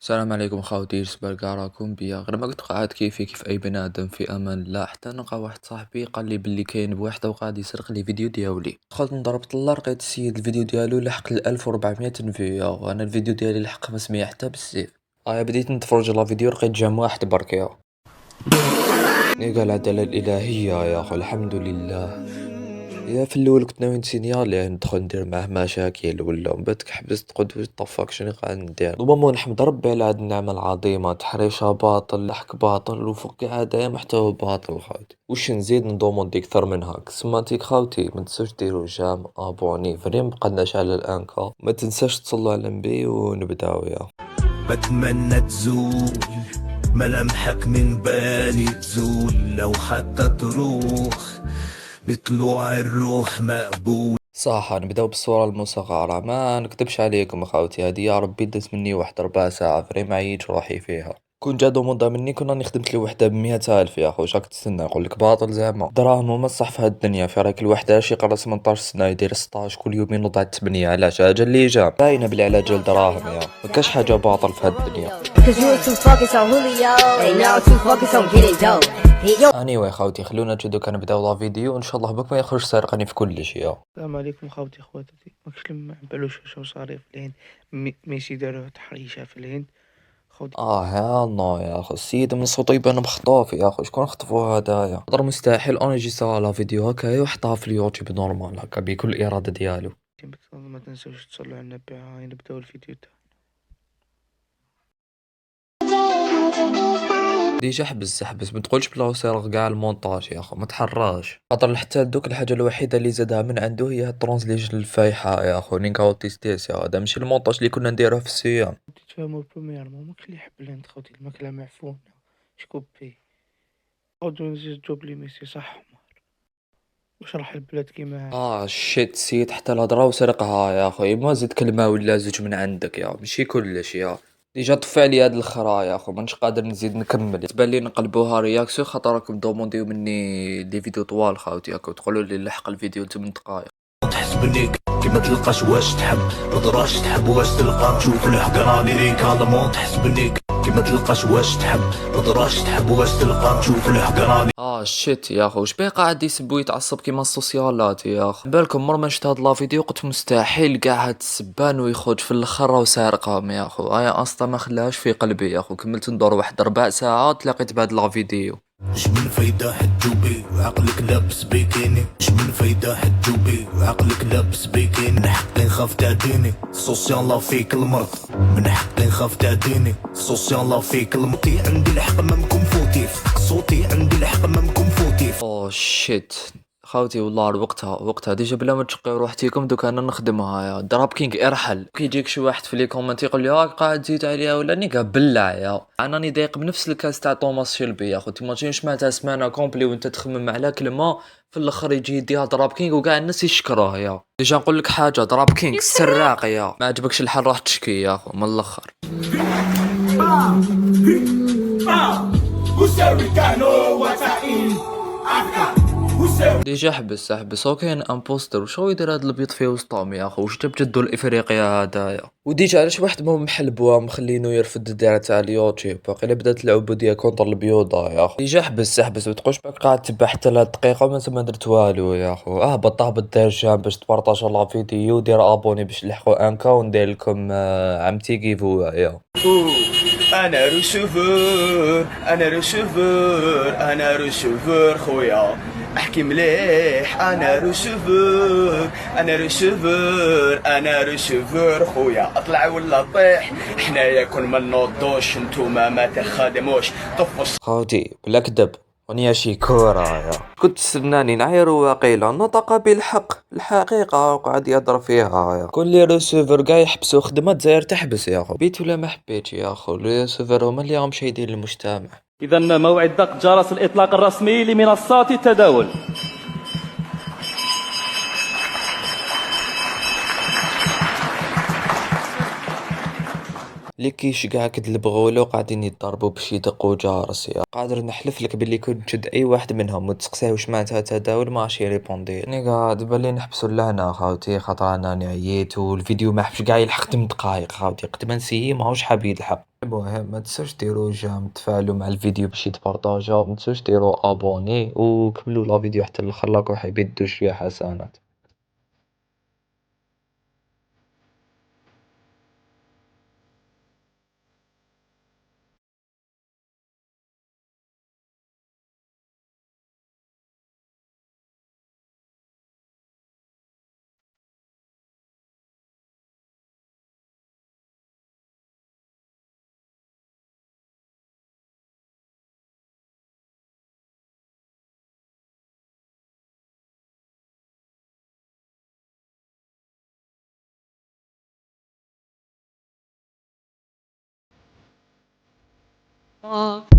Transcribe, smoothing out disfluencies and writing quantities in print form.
السلام عليكم خاوتي، جبر كاع راكم بيا. غير ما كنت قاعد كيف اي بنادم في امان الله، حتى نلقى واحد صاحبي قال لي بلي كاين بوحده وقاعد يسرق لي فيديو ديالي. دخلت نضربت الله، لقيت السيد الفيديو ديالو لحق 1400 فيو، وانا الفيديو ديالي لحق 500 حتى بالسيف. بديت نتفرج على فيديو، لقيت جام واحد برك يا قال العداله الالهيه يا اخو، الحمد لله. يا في الاول كنت ناوي نسينياليه ندخل ندير معاه مشاكل ولا، من بعد حبست قلت طفاك شنو قاعد ندير. المهم نحمد ربي على هاد النعمه العظيمه، تحريشه باطل، لحق باطل، وفوق كاع هدايا محتوى باطل. خاوتي واش نزيد ندوموندي اكثر من هاك؟ سماتيك خاوتي، ما تنساوش ديروا جام ابوني فريم، مبقناش على الانكا، ما تنساش تصلوا على النبي ونبداو يا. بتمنى تزول ملامحك من بالي، تزول لو حتى تروح بطلوع الروح مقبول. صح، نبداو بالصورة المصغرة، ما نكتبش عليكم اخوتي، هادي يا ربي دات مني واحد 4 ساعة فريم عييت روحي فيها. كون جا دوموندا مني كنا نخدمت لي وحده ب100,000 يا خو، راك تستنى نقول لك باطل زعما؟ دراهم هما الصح في هاد الدنيا، في راك الوحده شي قرا 18 سنه يدير 16 كل يوم ينوض على 8. علاش؟ اجل اللي جا باينه بلي على جال دراهم يا، ما كاش حاجه باطل في هاد الدنيا. اني واي خوتي، خلونا نشدو كنبداو لا فيديو ان شاء الله بك ما يخرج سارقني في كل شيء يا. السلام عليكم خوتي خواتاتي. ماكش لما بلوش شو صاري في الهند. ميسي داروا تحريشة في الهند خوتي. يا الله يا اخو، السيد من صوتو يبان مخطوف يا اخو، شكون خطفو هدايا؟ قدر مستحيل انجيسترا لا فيديو هكايا وحطها في اليوتيوب نورمال هكا بكل اراده ديالو. ما تنسوش تصلوا على النبي. هاي نبداو الفيديو تاعنا. ديجا حبس ما تقولش بلا سيرغ كاع المونتاج يا اخو، ما تحراش خاطر حتى دوك الحاجه الوحيده اللي زادها من عنده هي الترانزليشن الفايحه يا اخو، نيكاو تيستيس يا هذا ماشي المونتاج اللي كنا نديروه في السيام. تفهموا برومييرمون ماكش اللي يحب الهند خوتي، الماكله معفونه شكوبي عاودو نزيد جوب لي ميسي صح حمار. واش راح البلاد كيما شيت سيت حتى الهضره وسرقها يا اخو، ما زيد كلمه ولا زوج من عندك يا، ماشي كلش يا. ديجا طفي علي هاد الخرا يا اخو، مانيش قادر نزيد نكمل، تبان لي نقلبوها رياكسيون خاطر راكم دومونديو مني دي فيديو طوال خاوتي، هاكا تقولوا لي لحق الفيديو 8 دقائق. تحسبني كيما تلقاش واش تحب، مقدراش تحب واش تلقى، تشوف الحقرة ليك هذا مو تحسبني كيما تلقاش واش تحب، مقدراش تحب واش تلقى، تشوف الحقرة. شيت يا اخو، شبيه قاعد يسب ويتعصب كيما السوسيالات يا اخو؟ بالكم مر ما شفت هاد لا فيديو قلت مستحيل كاع هاد السبان ويخرج في الاخر وسارقهم يا اخو. ايا اصلا ما خلاهاش في قلبي يا اخو، كملت ندور واحد 4 ساعات تلاقيت بهاد لا فيديو. اش من فايدة حجوبي وعقلك لابس بيكيني، اش من فايدة حجوبي وعقلك لابس بيكيني، من حقي نخاف تعديني سوسيال لا فيك المرض، من حقي نخاف تعديني سوسيال لا فيك المطي، عندي الحق ممكن فوتي صوتي، عندي الحق ممكن فوتي. شيت خاوتي والله وقتها ديجا بلا ما تشقيو روحتيكم دوك انا نخدمها يا دراب كينغ ارحل. كيجيك شي واحد في لي كومنت يقول لي هاك قاعد تزيد عليها ولا نيكا بلع يا، انا ضايق بنفس الكاس تاع توماس شيلبي يا اخو. تيماجين سمعتها سمانه كومبلي وانت تخمم على كلمه في الاخر يجي يديها دراب كينغ وكاع الناس يشكروه يا. ديجا نقول لك حاجه، دراب كينغ سراق يا، ما عجبكش الحال روح تشكي يا اخو من الاخر. ديجا حبس وكاين امبوستر، وشو يدير هاد البيض في وسطهم يا اخو؟ واش جاب جدو الافريقيا هدايا؟ وديجا علاش واحد ما محلبوها مخلينو يرفد الدائره تاع اليوتيوب؟ باقي بدات العبوديه كونتر البيوضه يا اخو. ديجا حبس ما تقولش باك قاعد تبع حتى لهاد الدقيقه ما درت والو يا اخو. اهبط دير جام باش تبارطاجا لا فيديو، دير ابوني باش نلحقوا انكا وندير لكم عمتي كيفو يا. انا روشوفور انا روشوفور انا روشوفور خويا، احكي مليح، انا روشوفور انا روشوفور انا روشوفور خويا، اطلع ولا طيح حنايا كون ما نوضوش نتوما ما تخدموش طفوا خاوتي بلا كدب ونيا شي كورة يا. كنت تستناني نعير واقيلا نطق بالحق الحقيقة وقعد يضرب فيها يا. كل ريسيفر قاع يحبسو خدمة دزاير تحبس يا اخو، بيت ولا ما حبيتش يا اخو، الريسيفر هما اللي راهم شايدين المجتمع. إذا موعد دق جرس الإطلاق الرسمي لمنصات التداول. اللي كيشقع كد البغولو قاعدين يضربوا باش يدقوا جارس يا. قادر نحلف لك باللي كنت نشد اي واحد منهم وتسقسيه واش معناتها تداول ما عرفش يريبوندي. انا قاعد بالي نحبسوا لهنا خاوتي خاطر انا عييت والفيديو ما حبش كاع يلحق 8 دقائق خاوتي، قد ما نسيي ماهوش حاب يلحق. المهم ما تنسوش ديروا جيم، تفاعلوا مع الفيديو باش يتبارطاجا، ما تنسوش ديروا ابوني وكملوا لا فيديو حتى الاخر، راكم حيبدوا شويه حسنات.